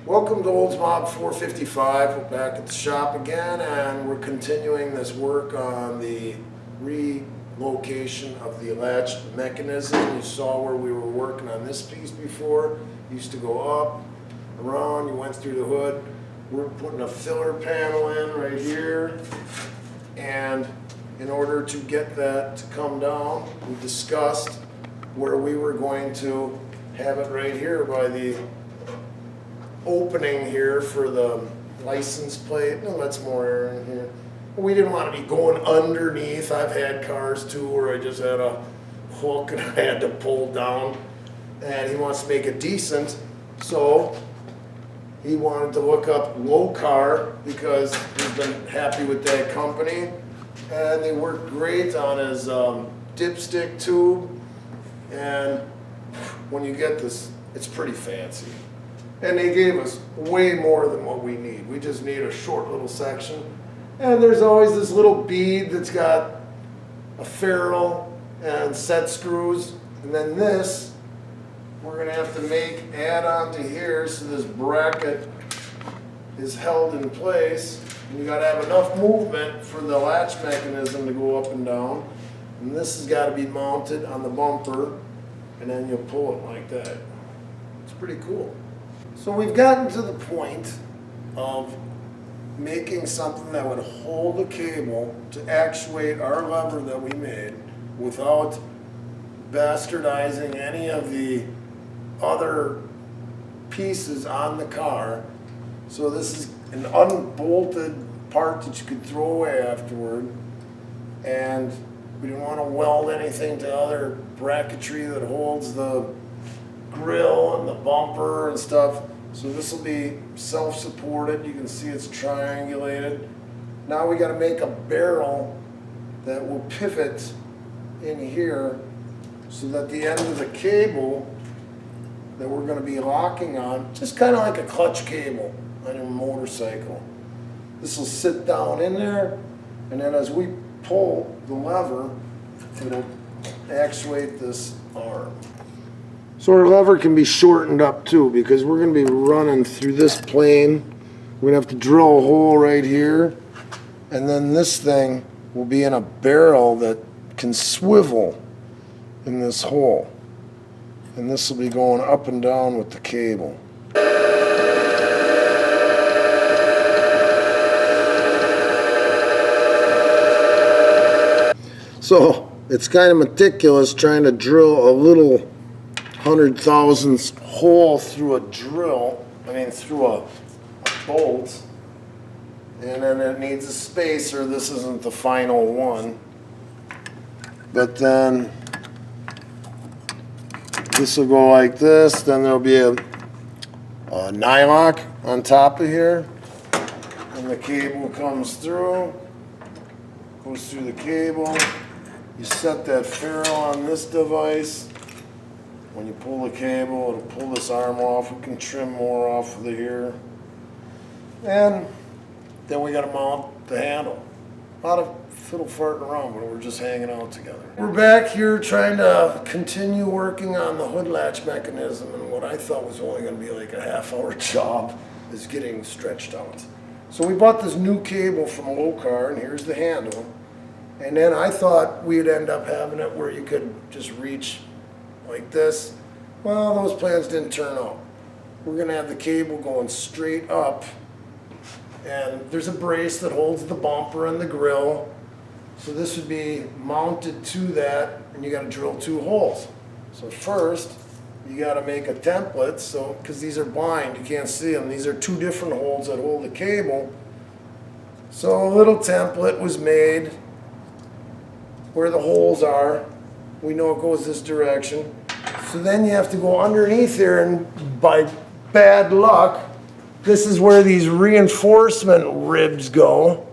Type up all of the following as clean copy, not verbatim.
Welcome to Olds Mob 455. We're back at the shop again, and we're continuing this work on the relocation of the latch mechanism. You saw where we were working on this piece before. Used to go up, around, you went through the hood. We're putting a filler panel in right here, and in order to get that to come down, we discussed where we were going to have it right here by the opening here for the license plate. And that's more air in here. We didn't want to be going underneath. I've had cars too where I just had a hook and I had to pull down, and he wants to make it decent, so he wanted to look up Lokar because he's been happy with that company, and they work great on his dipstick tube. And when you get this, it's pretty fancy. And they gave us way more than what we need. We just need a short little section. And there's always this little bead that's got a ferrule and set screws. And then this, we're gonna have to add on to here so this bracket is held in place. And you gotta have enough movement for the latch mechanism to go up and down. And this has gotta be mounted on the bumper, and then you'll pull it like that. It's pretty cool. So we've gotten to the point of making something that would hold the cable to actuate our lever that we made without bastardizing any of the other pieces on the car. So this is an unbolted part that you could throw away afterward, and we didn't want to weld anything to other bracketry that holds the grill and the bumper and stuff. So this will be self-supported. You can see it's triangulated. Now we got to make a barrel that will pivot in here so that the end of the cable that we're going to be locking on, just kind of like a clutch cable on your motorcycle. This will sit down in there, and then as we pull the lever, it'll actuate this arm. So our lever can be shortened up too, because we're going to be running through this plane. We're going to have to drill a hole right here, and then this thing will be in a barrel that can swivel in this hole. And this will be going up and down with the cable. So it's kind of meticulous trying to drill a little 100,000th hole through a through a bolt. And then it needs a spacer. This isn't the final one. But then this will go like this. Then there'll be a nylock on top of here. And the cable comes through, goes through the cable. You set that ferrule on this device. When you pull the cable, it'll pull this arm off. We can trim more off of here. And then we got to mount the handle. A lot of fiddle farting around when we're just hanging out together. We're back here trying to continue working on the hood latch mechanism, and what I thought was only going to be like a half-hour job is getting stretched out. So we bought this new cable from Lokar, and here's the handle. And then I thought we'd end up having it where you could just reach like this. Well, those plans didn't turn out. We're going to have the cable going straight up, and there's a brace that holds the bumper and the grill. So this would be mounted to that, and you got to drill 2 holes. So first, you got to make a template, so because these are blind, you can't see them. These are 2 different holes that hold the cable. So a little template was made where the holes are. We know it goes this direction. So then you have to go underneath here, and by bad luck, this is where these reinforcement ribs go.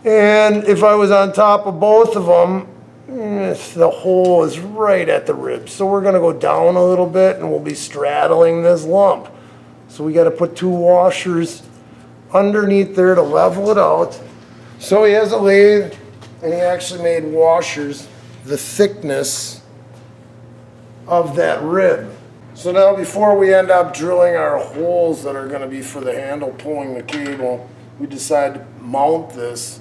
And if I was on top of both of them, the hole is right at the ribs. So we're gonna go down a little bit, and we'll be straddling this lump. So we gotta put 2 washers underneath there to level it out. So he has a lathe, and he actually made washers the thickness of that rib. So now before we end up drilling our holes that are going to be for the handle pulling the cable, we decide to mount this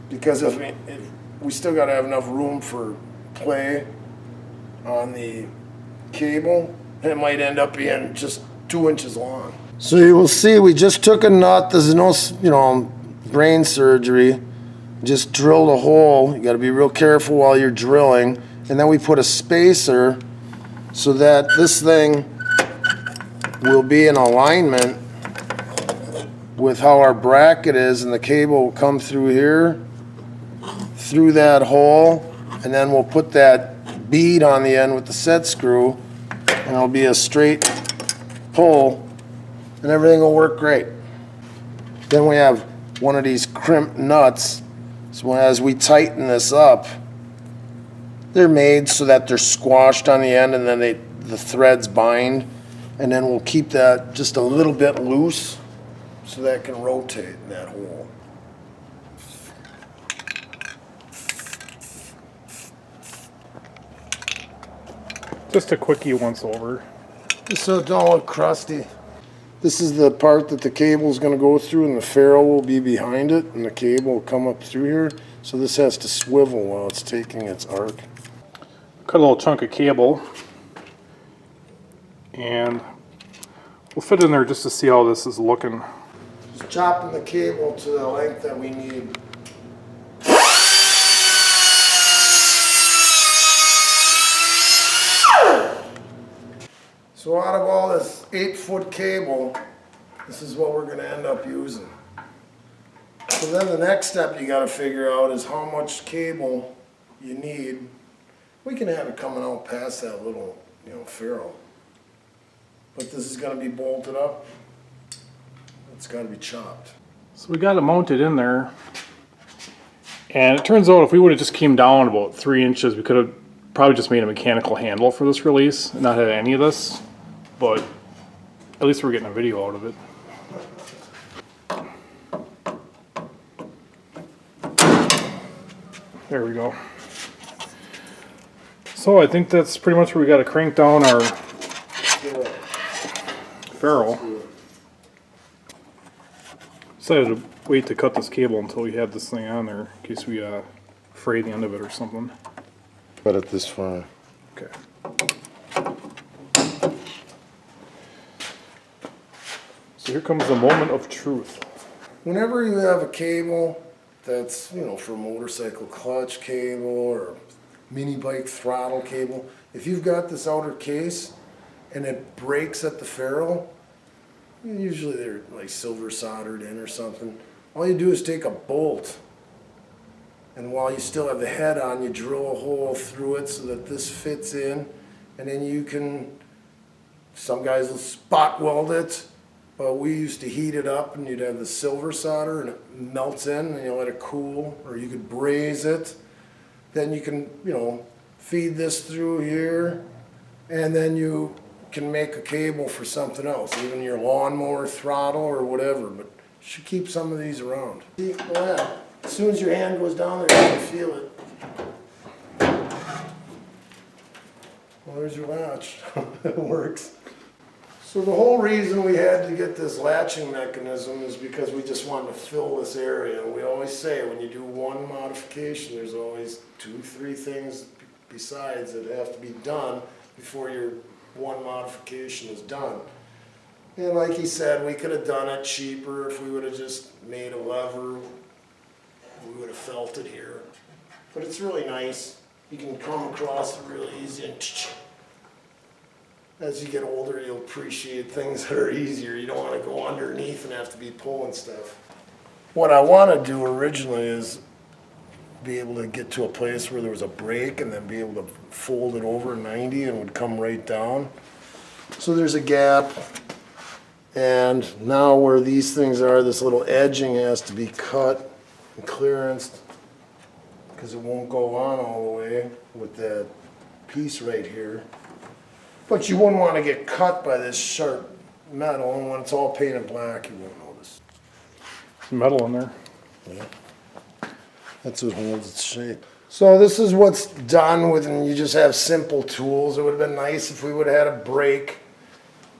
because if we still got to have enough room for play on the cable. It might end up being just 2 inches long. So you will see we just took a nut. There's no, brain surgery. Just drilled a hole. You got to be real careful while you're drilling. And then we put a spacer so that this thing will be in alignment with how our bracket is, and the cable will come through here, through that hole, and then we'll put that bead on the end with the set screw, and it'll be a straight pull, and everything will work great. Then we have one of these crimp nuts, so as we tighten this up, they're made so that they're squashed on the end, and then the threads bind, and then we'll keep that just a little bit loose so that it can rotate in that hole. Just a quickie once over. Just so it don't look crusty. This is the part that the cable is going to go through, and the ferrule will be behind it, and the cable will come up through here. So this has to swivel while it's taking its arc. Cut a little chunk of cable, and we'll fit in there just to see how this is looking. Just chopping the cable to the length that we need. So out of all this 8-foot cable, this is what we're going to end up using. So then the next step you got to figure out is how much cable you need. We can have it coming out past that little, ferrule. But this is going to be bolted up. It's got to be chopped. So we got it mounted in there, and it turns out if we would have just came down about 3 inches, we could have probably just made a mechanical handle for this release and not had any of this, but at least we're getting a video out of it. There we go. So I think that's pretty much where we got to crank down our ferrule. Decided to wait to cut this cable until we had this thing on there in case we fray the end of it or something. Cut it this far. Okay. So here comes the moment of truth. Whenever you have a cable that's, for a motorcycle clutch cable or mini bike throttle cable, if you've got this outer case and it breaks at the ferrule, usually they're like silver soldered in or something, all you do is take a bolt, and while you still have the head on, you drill a hole through it so that this fits in, and then you can, some guys will spot weld it, but we used to heat it up and you'd have the silver solder and it melts in and you let it cool, or you could braze it. Then you can, feed this through here, and then you can make a cable for something else, even your lawnmower throttle or whatever, but you should keep some of these around. See, look at that. As soon as your hand goes down there, you can feel it. Well, there's your latch. It works. So the whole reason we had to get this latching mechanism is because we just wanted to fill this area. We always say when you do one modification, there's always 2-3 things besides that have to be done before your one modification is done. And like he said, we could have done it cheaper if we would have just made a lever. We would have felt it here. But it's really nice. You can come across it really easy, and as you get older, you'll appreciate things that are easier. You don't want to go underneath and have to be pulling stuff. What I want to do originally is be able to get to a place where there was a break and then be able to fold it over 90 and it would come right down. So there's a gap, and now where these things are, this little edging has to be cut and clearanced because it won't go on all the way with that piece right here. But you wouldn't want to get cut by this sharp metal, and when it's all painted black, you won't notice. Some metal in there. Yeah. That's what holds its shape. So this is what's done with, and you just have simple tools. It would have been nice if we would have had a brake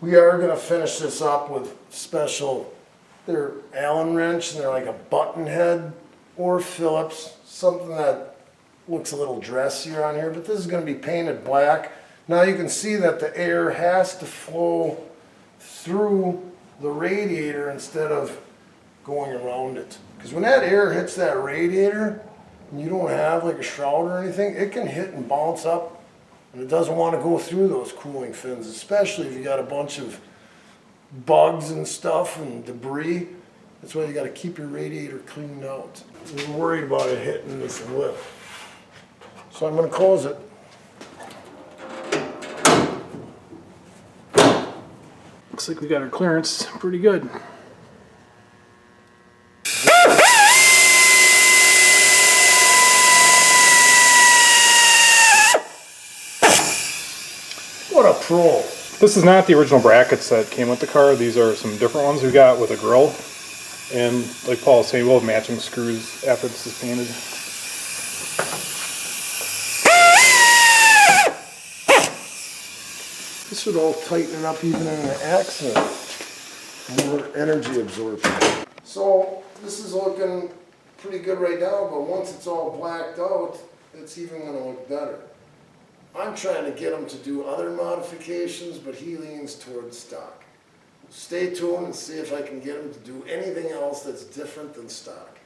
We are gonna finish this up with special, they're Allen wrench and they're like a button head or Phillips, something that looks a little dressier on here, but this is gonna be painted black. Now you can see that the air has to flow through the radiator instead of going around it. Because when that air hits that radiator, and you don't have like a shroud or anything, it can hit and bounce up, and it doesn't want to go through those cooling fins, especially if you got a bunch of bugs and stuff and debris. That's why you got to keep your radiator cleaned out. You're worried about it hitting this lip. So I'm going to close it. Looks like we got our clearance pretty good. What a pro. This is not the original brackets that came with the car. These are some different ones we got with a grill. And like Paul was saying, we'll have matching screws after this is painted. This should all tighten it up even in an accident. More energy absorption. So this is looking pretty good right now, but once it's all blacked out, it's even going to look better. I'm trying to get him to do other modifications, but he leans towards stock. Stay tuned and see if I can get him to do anything else that's different than stock.